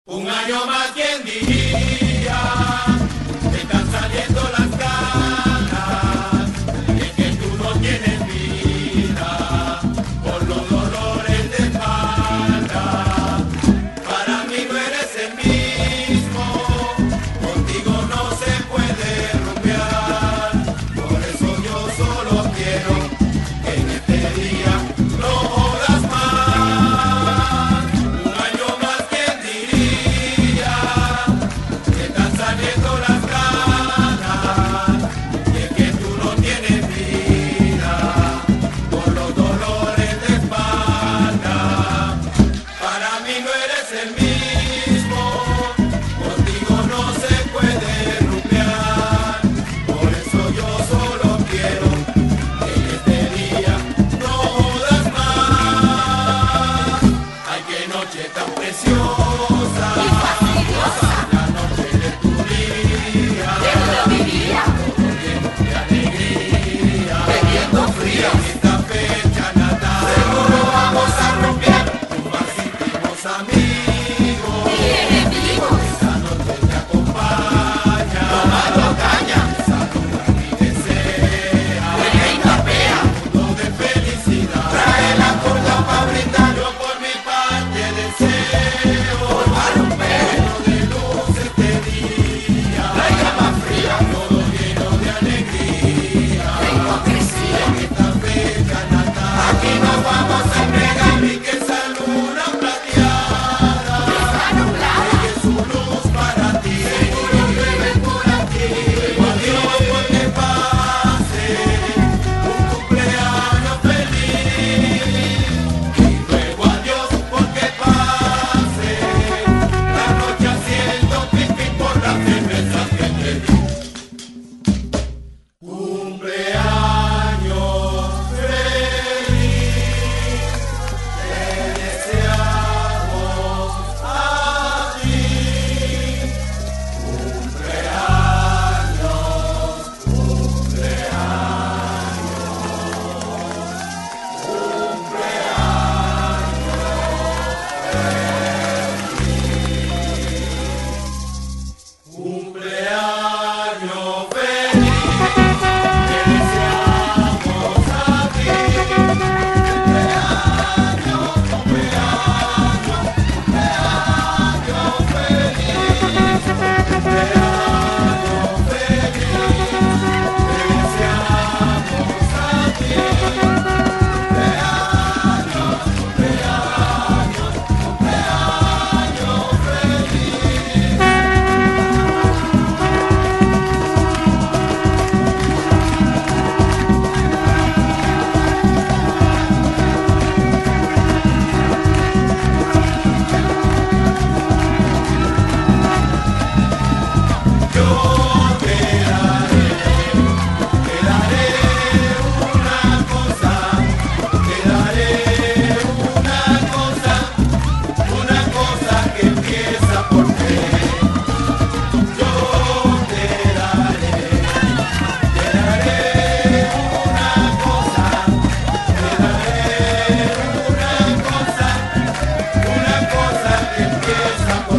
Un año más, ¿quién diría? Me están saliendo las ganas de que tú no tienes vida por los dolores de espalda. Para mí no eres el mismo, contigo no se puede rumbear. Por eso yo solo quiero que en este día no jodas más. Un año más, ¿quién diría? Me están saliendo las ganas y es que tú no tienes vida por los dolores de espalda. Para mí no eres el mismo, contigo no se puede rumbear. Por eso yo solo quiero que en este día no jodas más. Ay, qué noche tan preciosa, la noche de tu día, todo lleno de alegría, bebiendo fría. Esta fecha natal, seguro vamos a romper con más íntimos amigos. Esta noche te acompaña, tomando caña, saluda y desea, mundo de felicidad. Trae la copa pa' brindar, yo por mi parte deseo formar un lleno de luz este día. Traiga más fría, todo lleno de alegría. En esta fecha natal, aquí nos vamos a entregar y que esa luna plateada llegue su luz para ti. Seguro llueve por aquí. Ruego a Dios porque pase un cumpleaños feliz. Y ruego a Dios porque pase la noche haciendo pipí por las cervezas que te di. Cumpleaños feliz, te deseamos a ti. Cumpleaños feliz, te deseamos a ti. Cumpleaños, cumpleaños, cumpleaños feliz. Cumpleaños feliz, te deseamos a ti. Cumpleaños, cumpleaños, cumpleaños feliz. Yo te daré una cosa, te daré una cosa que empieza por T. Yo te daré una cosa, te daré una cosa que empieza por